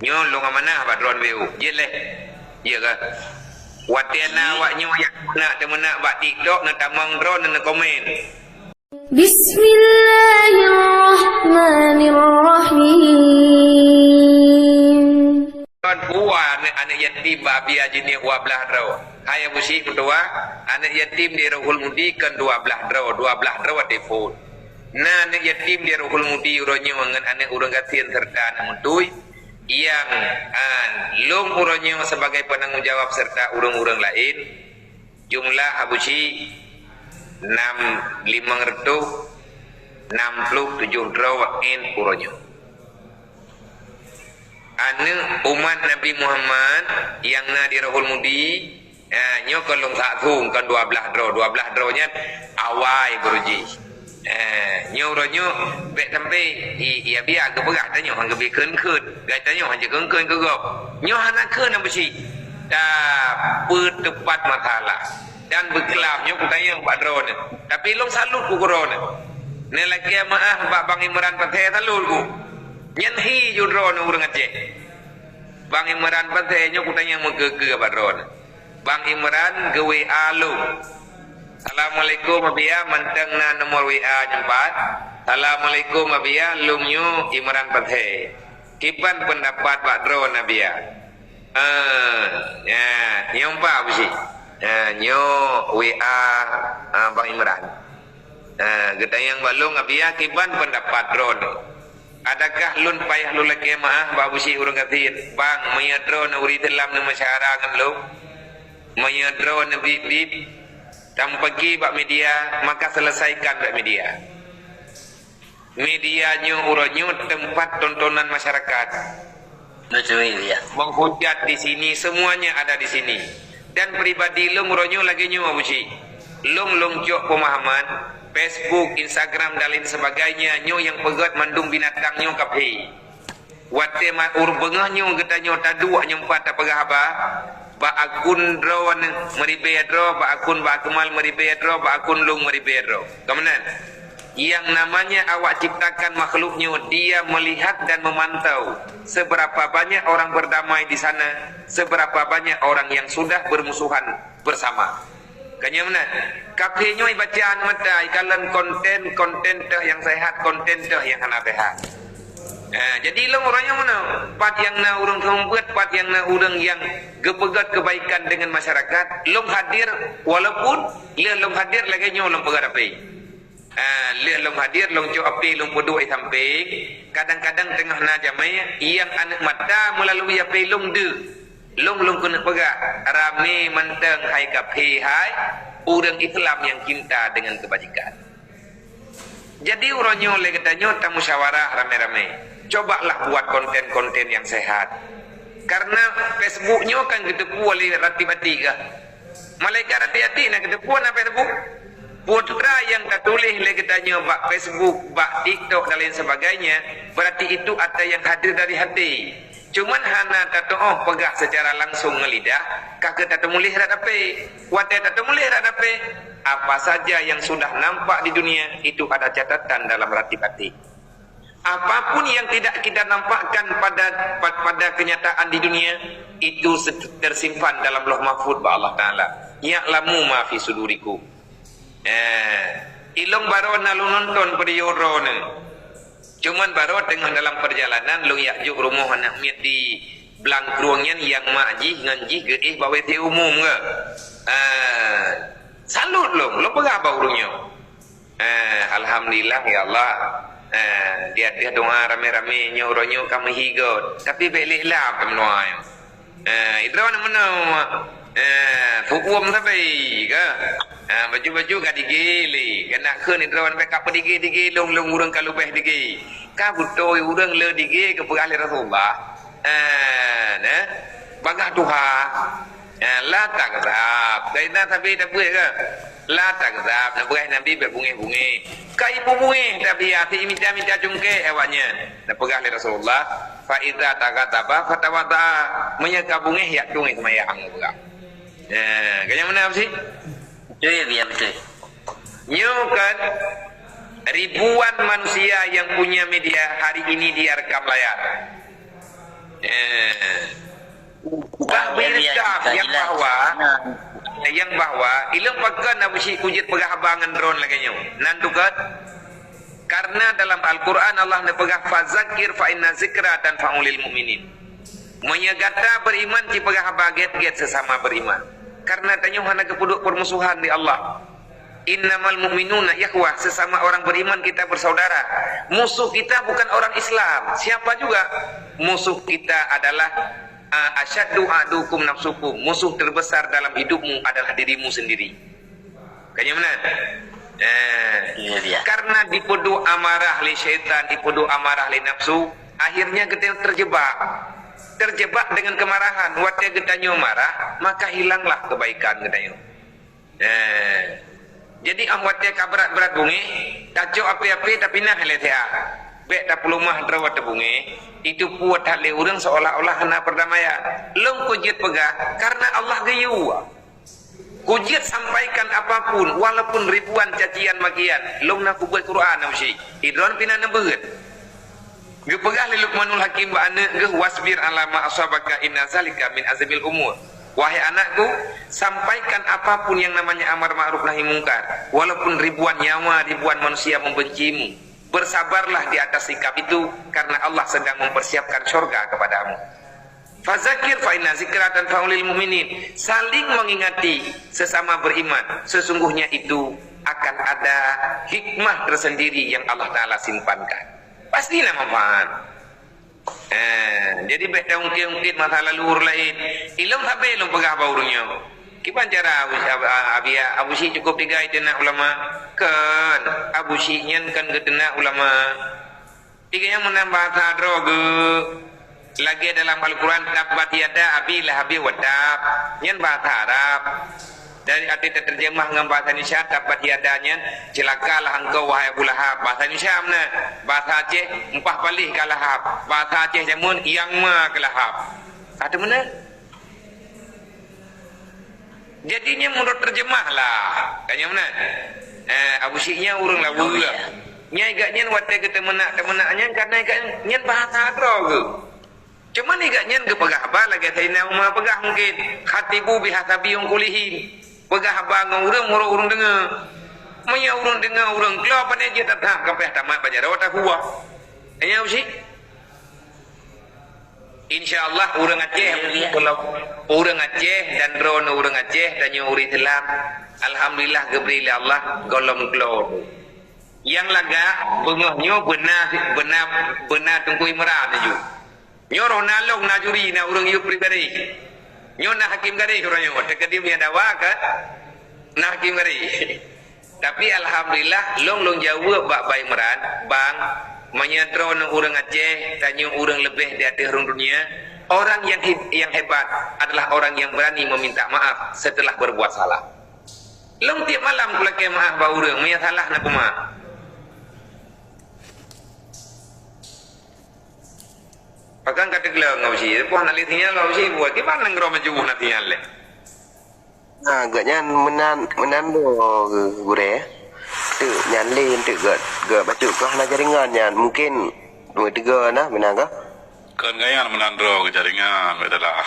Nyo long mana badron weu. Jeleh. Iya ke? Watiana wak nyo yang nak temena bak TikTok nak tamang drone nak komen. Bismillahirrahmanirrahim. Kan buah anak yatim babi jenis 12 draw. Hai Abu Syekh berdoa, anak yatim di Rohul Mudi kan 12 draw telefon. Nah anak yatim di Rohul Mudi uronyo dengan anak urang gatian serta anak mutui yang long uronyo sebagai penanggung jawab serta urang-urang lain jumlah Abu Syekh 567 draw in uronyo. Anu umat Nabi Muhammad yang na di Rohul Mudi nyo kolong satung kan 12 drawnya awai beruji nyo ronyo bek sampai iya biar ke berat nyo hang ke keun gata nyo hang keun ke gop nyo hana keun apa sih dah tepat matalah dan berkelam nyo kutanya bak drone tapi long salut ku drone ne lagi maah bak Bang Imran pathe salut ku nyen hi ju drone urang aceh Bang Imran pathe nyo kutanya mau ke drone Bang Imran ke WA lu. Assalamualaikum abia manteng na nomor WA nyempat. Assalamualaikum abia lumnyu Imran pathe. Kipan pendapat Pak Drone abia. Ya, nyompa apa sih? Nyo WA Bang Imran. Kita yang balung abia kipan pendapat drone. Adakah lun payah lu lagi maah babu si urang katin bang maya drone uri dalam na masyarakat lu maya drone bip dan pergi bak media maka selesaikan bak medianya uronyo tempat tontonan masyarakat Betul ya. menghujat di sini semuanya ada di sini dan pribadi lu uronyo lagi nyu abuci long cok pemahaman Facebook, Instagram dan lain sebagainya nyo yang pegat mandung binatang nyo kaphi. Wate ma urbengah nyo kita nyo tadu nyo empat apa haba. Ba akun drone meribe draw, ba akun ba kemal meribe draw, ba akun lung meribe draw. Kemudian yang namanya awak ciptakan makhluknya dia melihat dan memantau seberapa banyak orang berdamai di sana, seberapa banyak orang yang sudah bermusuhan bersama. Kanya mana? Kapinyo bacaan mata ikalan konten yang sehat, konten yang hana sehat. Jadi long orangnya mana? Pat yang na urang tempat, pat yang na urang yang gepegat kebaikan dengan masyarakat, long hadir walaupun dia long hadir lagi nyo long pegat api. Dia long hadir long jo api long podo ai samping, kadang-kadang tengah na jamai yang anak mata melalui api long de. Long kena pegat rame menteng hai kapi hai orang Islam yang cinta dengan kebajikan. Jadi uronyo le katanya ta musyawarah rame-rame. Cobalah buat konten-konten yang sehat. Karena Facebooknya kan ketepu oleh rati-rati kah. Malaikat rati-rati nak ketepu na Facebook. Putra yang tak tulis le katanya bak Facebook, bak TikTok dan lain sebagainya, berarti itu ada yang hadir dari hati. Cuman hana tato pegah secara langsung ngelidah kakek tato mulih radape wate tato mulih radape apa saja yang sudah nampak di dunia itu ada catatan dalam hati. Apapun yang tidak kita nampakkan pada kenyataan di dunia itu tersimpan dalam Lauh Mahfuz ba Allah Taala. Ya'lamu ma fi sudurikum. Ilong barona lu nonton video drone. Cuman baru tengah dalam perjalanan lu yakjuk rumah anak miat di belangkruangnya yang makji nganji ke bawa te umum ke. Salut lu berapa urungnya? Alhamdulillah ya Allah. Dia doa rame-rame nyoronyo kami higot. Tapi belik lah pemenuai. Itu mana hukum tapi ke? Baju-baju gak digili kena ke ni drawan mereka apa digi long urang kalau beh digi ka buto urang le digi ke perali Rasulullah bagah tuha la takzab kaina tapi tak boleh ke la takzab nak berai nabi berbungi-bungi kai bungi tapi ati minta cungke awaknya nak perali Rasulullah fa idza takataba fatawada menyakabungi ya cungi semayang berak kaya mana apa sih. Ya betul. Kan ribuan manusia yang punya media hari ini di rekam layar. yang bahwa ilang pagkan Abu Syekh kujit pagahabangan drone lagi nyo nandukat karena dalam Al-Quran Allah nepegah fazakir fa inna zikra dan fa'ulil mu'minin menyagata beriman ci pegah baget-get sesama beriman karena tanya hana kepuduk permusuhan di Allah. Innamal mu'minuna ikhwah, sesama orang beriman kita bersaudara. Musuh kita bukan orang Islam, siapa juga. Musuh kita adalah asyaddu adukum nafsukum. Musuh terbesar dalam hidupmu adalah dirimu sendiri. Kayaknya benar? Karena dipedu amarah li syaitan, dipedu amarah li nafsu, akhirnya kita terjebak dengan kemarahan. Waktu kita marah, maka hilanglah kebaikan kita. Jadi amwatnya kaberat-berat bungi, tajuk api-api tapi nah letea. Bek tak pelumah terawat bungi, itu puat hale urang seolah-olah kena perdamaian. Long kujit pegah karena Allah gayu. Kujit sampaikan apapun, walaupun ribuan cacian makian. Long nak buat Quran namsi. Idron pina nembeut. Ge pegah li Luqmanul Hakim ba anak ge wasbir ala ma asabaka inna zalika min azmil umur. Wahai anakku, sampaikan apapun yang namanya amar ma'ruf nahi mungkar, walaupun ribuan nyawa, ribuan manusia membencimu. Bersabarlah di atas sikap itu karena Allah sedang mempersiapkan surga kepadamu. Fazakir fa inna zikratan faulil mu'minin. Saling mengingati sesama beriman, sesungguhnya itu akan ada hikmah tersendiri yang Allah Ta'ala simpankan. Pasti manfaat. Jadi beda ungkit-ungkit masa lalu lain ilmu sampai ilmu pegah baurnya kipan cara Abu Syekh cukup tiga itu nak ulama kan Abu Syekh nyen kan ketena ulama tiga yang menambah sadroge lagi dalam Al-Quran tabat yada abi lahabi wadab nyen bahasa Arab dari arti terjemah dengan bahasa Indonesia tabat yadanya celakalah engkau wahai Abu Lahab. Bahasa Indonesia mana? Bahasa Aceh empah palih ke Lahab. Bahasa Aceh jamun yang ma ke Lahab. Ada mana? Jadinya menurut terjemah lah. Kayaknya mana? Abu Syikhnya urang lawu lah. Nyai gaknya wate ke temenak-temenaknya karena gaknya bahasa adro ke. Cuman gaknya ke pegah apa lagi saya umah pegah mungkin khatibu bihasabi yang kulihin. Pegah abang urang dengar. Maya urang dengar urang keluar pada dia tak sampai tamat baca rawat huwa. Hanya usi. Insyaallah urang Aceh kalau urang Aceh dan drone urang Aceh dan nyuri Islam. Alhamdulillah gebri Allah golong keluar. Yang laga bengahnya benar tungku imran ju. Nyoroh nalong najuri na urang yu pribadi. Nyona hakim gari orangnya, dekat dia punya dakwah kan, nah hakim gari. Tapi alhamdulillah, long jauh bak bayi meran, bang, menyetron orang Aceh, tanya orang lebih di atas dunia. Orang yang hebat adalah orang yang berani meminta maaf setelah berbuat salah. Long tiap malam kalau ke maaf bau orang, punya salah nak maaf. Pakan kata gelang ngau si, puan alitinya ngau si buat gimana ngro menjubuh nantinya le. Nah, agaknya menan do gure. Tu nyalin tu gak baca kau nak jaringan mungkin 2-3 nah menang kah? Kan gaya menandro ke jaringan adalah.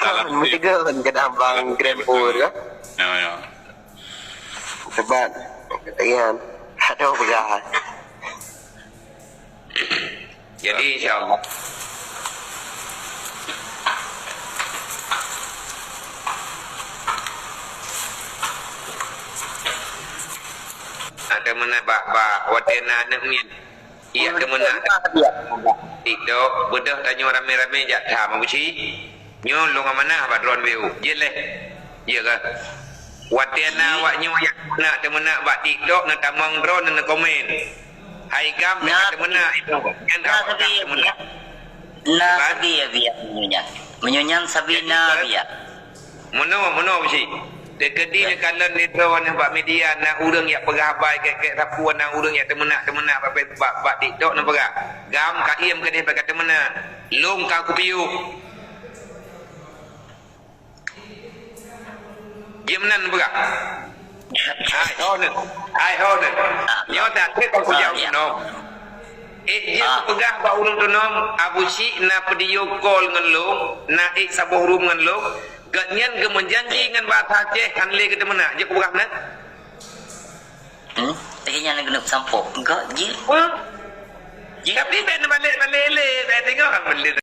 Kan 3 kan ke ambang Grandpur kah? Ya. Sebab katakan ada pegahan. Jadi insyaallah ada mana bak wadena anak min iya ke mana tidak bedah tanya rame-rame jak tham uci nyo long mana ba drone view jeleh iya ke wadena wak nyo yak nak temena bak TikTok na tamang drone na komen. Hai gam dekat mana itu? Sabi ya biya menyunyan Sabina biya. Mono sih. Dekat dia kalau ni drone nampak media nak urang yang pegah baik ke sapuan nak urang yang temenak bak TikTok nak pegah. Gam ka iem ke dia pakai temenak. Long ka ku piu. Gimana pegah? Hai honen. Nhớ ta thế con cô giáo nó Dia pegah ba ulun tu nom Abu Cik na video call ngan lo, na sabuh room ngan lo, ganyan ge menjanji ngan bahasa Aceh hanle ke mana? Je pegah na. Tanya nak genep sampok. Enggak, je. Tapi ben balik le, ben tengok kan balik.